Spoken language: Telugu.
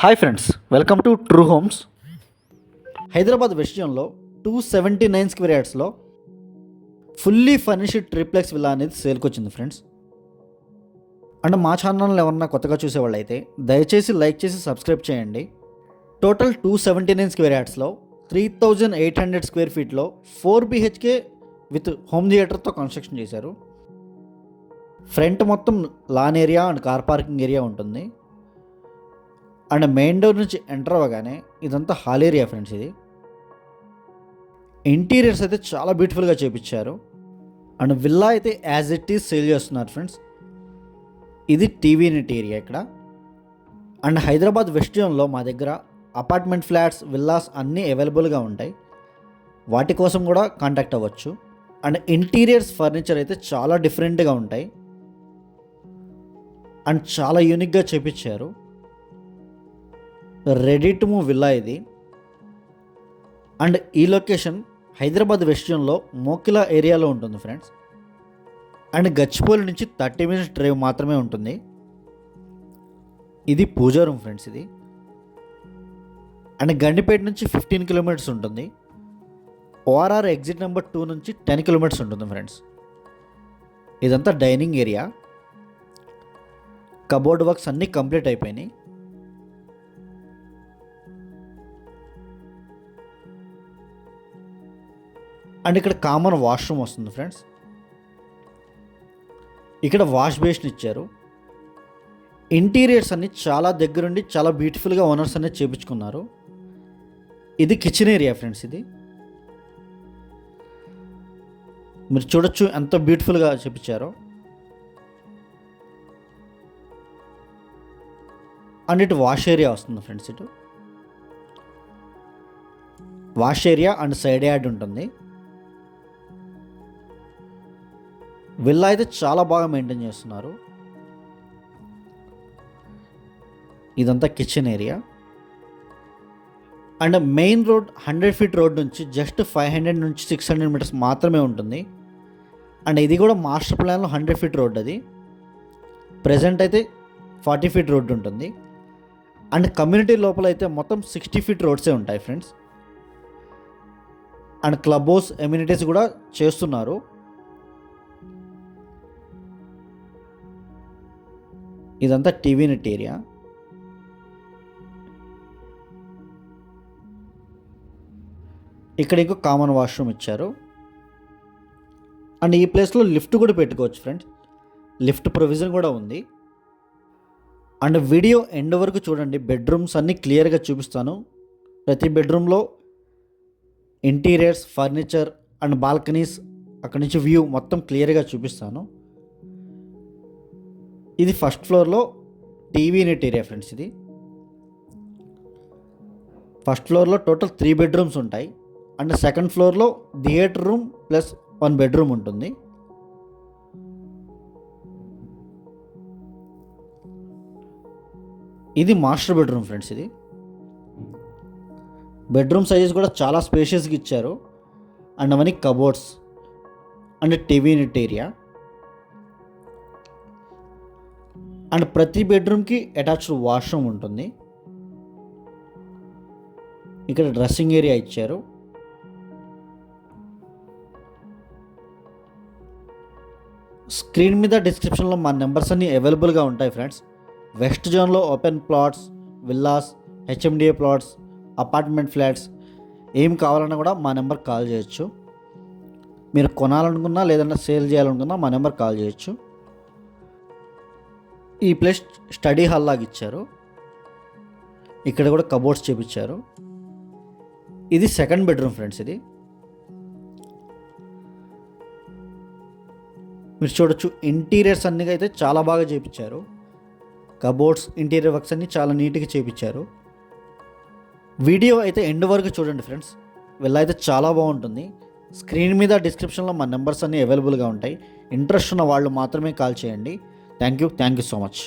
Hi friends, welcome to True Homes. Hyderabad west జోన్లో 279 స్క్వేర్ యార్డ్స్లో ఫుల్లీ ఫర్నిష్డ్ ట్రిప్లెక్స్ విల్లా అనేది సేల్కి వచ్చింది ఫ్రెండ్స్. అండ్ మా ఛానల్ని ఎవరన్నా కొత్తగా చూసేవాళ్ళు అయితే దయచేసి లైక్ చేసి సబ్స్క్రైబ్ చేయండి. టోటల్ 279 స్క్వేర్ యార్డ్స్లో 3800 స్క్వేర్ ఫీట్లో 4 BHK విత్ హోమ్ థియేటర్తో కన్స్ట్రక్షన్ చేశారు. ఫ్రంట్ మొత్తం lawn area and car parking area ఉంటుంది. అండ్ మెయిన్ డోర్ నుంచి ఎంటర్ అవ్వగానే ఇదంతా హాల్ ఏరియా ఫ్రెండ్స్. ఇది ఇంటీరియర్స్ అయితే చాలా బ్యూటిఫుల్గా చేపించారు. అండ్ విల్లా అయితే యాజ్ ఇట్ ఈజ్ సేల్ చేస్తున్నారు ఫ్రెండ్స్. ఇది టీవీ యూనిట్ ఏరియా ఇక్కడ. అండ్ హైదరాబాద్ వెస్ట్ జోన్లో మా దగ్గర అపార్ట్మెంట్ ఫ్లాట్స్, విల్లాస్ అన్నీ అవైలబుల్గా ఉంటాయి. వాటి కోసం కూడా కాంటాక్ట్ అవ్వచ్చు. అండ్ ఇంటీరియర్స్ ఫర్నిచర్ అయితే చాలా డిఫరెంట్గా ఉంటాయి అండ్ చాలా యూనిక్గా చేపించారు. రెడీ టు మూవ్ విల్లా ఇది. అండ్ ఈ లొకేషన్ హైదరాబాద్ వెస్ట్ జోన్లో మోకిలా ఏరియాలో ఉంటుంది ఫ్రెండ్స్. అండ్ గచ్చిబౌలి నుంచి 30 minutes డ్రైవ్ మాత్రమే ఉంటుంది. ఇది పూజా రూమ్ ఫ్రెండ్స్ ఇది. అండ్ గండిపేట నుంచి 15 kilometers ఉంటుంది. ఓఆర్ఆర్ ఎగ్జిట్ నెంబర్ 2 నుంచి 10 kilometers ఉంటుంది ఫ్రెండ్స్. ఇదంతా డైనింగ్ ఏరియా. కబోర్డ్ వర్క్స్ అన్నీ కంప్లీట్ అయిపోయినాయి. అండ్ ఇక్కడ కామన్ వాష్రూమ్ వస్తుంది ఫ్రెండ్స్. ఇక్కడ వాష్ బేసిన్ ఇచ్చారు. ఇంటీరియర్స్ అన్ని చాలా దగ్గరుండి చాలా బ్యూటిఫుల్గా ఓనర్స్ అనేది చేపించుకున్నారు. ఇది కిచెన్ ఏరియా ఫ్రెండ్స్. ఇది మీరు చూడొచ్చు ఎంత బ్యూటిఫుల్గా చేపించారో. అండ్ ఇటు వాష్ ఏరియా వస్తుంది ఫ్రెండ్స్. ఇటు wash area and side yard ఉంటుంది. విల్లా అయితే చాలా బాగా మెయింటైన్ చేస్తున్నారు. ఇదంతా kitchen area. And main road 100 feet road నుంచి జస్ట్ 500 నుంచి 600 meters మాత్రమే ఉంటుంది. అండ్ ఇది కూడా మాస్టర్ ప్లాన్లో 100 feet రోడ్. అది ప్రజెంట్ అయితే 40 feet రోడ్ ఉంటుంది. అండ్ కమ్యూనిటీ లోపల అయితే మొత్తం 60 feet రోడ్సే ఉంటాయి friends. And club house amenities కూడా చేస్తున్నారు. ఇదంతా టీవీ నెట్ ఏరియా. ఇక్కడ ఇంకో కామన్ వాష్రూమ్ ఇచ్చారు. అండ్ ఈ ప్లేస్లో లిఫ్ట్ కూడా పెట్టుకోవచ్చు ఫ్రెండ్స్. లిఫ్ట్ ప్రొవిజన్ కూడా ఉంది. అండ్ వీడియో ఎండ్ వరకు చూడండి. బెడ్రూమ్స్ అన్నీ క్లియర్గా చూపిస్తాను. ప్రతి బెడ్రూమ్లో ఇంటీరియర్స్, ఫర్నిచర్ అండ్ బాల్కనీస్, అక్కడి నుంచి వ్యూ మొత్తం క్లియర్గా చూపిస్తాను. ఇది ఫస్ట్ ఫ్లోర్లో టీవీ యూనిట్ ఏరియా ఫ్రెండ్స్. ఇది ఫస్ట్ ఫ్లోర్లో టోటల్ 3 bedrooms ఉంటాయి. అండ్ సెకండ్ ఫ్లోర్లో థియేటర్ రూమ్ ప్లస్ 1 bedroom ఉంటుంది. ఇది మాస్టర్ బెడ్రూమ్ ఫ్రెండ్స్. ఇది బెడ్రూమ్ సైజెస్ కూడా చాలా స్పేషియస్గా ఇచ్చారు. అండ్ అవన్నీ cupboards and TV unit area. And ప్రతి బెడ్రూమ్కి అటాచ్డ్ వాష్రూమ్ ఉంటుంది. ఇక్కడ డ్రెస్సింగ్ ఏరియా ఇచ్చారు. స్క్రీన్ మీద డిస్క్రిప్షన్లో మా నెంబర్స్ అన్నీ అవైలబుల్గా ఉంటాయి ఫ్రెండ్స్. వెస్ట్ జోన్లో open plots, villas, HMDA plots, apartment flats ఏం కావాలన్నా కూడా మా నెంబర్ కాల్ చేయొచ్చు. మీరు కొనాలనుకున్నా లేదన్నా సేల్ చేయాలనుకున్నా మా నెంబర్ కాల్ చేయొచ్చు. ఈ ప్లేస్ స్టడీ హాల్ లాగా ఇచ్చారు. ఇక్కడ కూడా కబోర్డ్స్ చేపించారు. ఇది సెకండ్ బెడ్రూమ్ ఫ్రెండ్స్. ఇది మీరు చూడొచ్చు. ఇంటీరియర్స్ అన్నీ అయితే చాలా బాగా చేపించారు. కబోర్డ్స్, ఇంటీరియర్ వర్క్స్ అన్నీ చాలా నీట్గా చేపించారు. వీడియో అయితే ఎండ్ వరకు చూడండి ఫ్రెండ్స్. విల్లా అయితే చాలా బాగుంటుంది. స్క్రీన్ మీద డిస్క్రిప్షన్లో మా నెంబర్స్ అన్నీ అవైలబుల్గా ఉంటాయి. ఇంట్రెస్ట్ ఉన్న వాళ్ళు మాత్రమే కాల్ చేయండి. Thank you so much.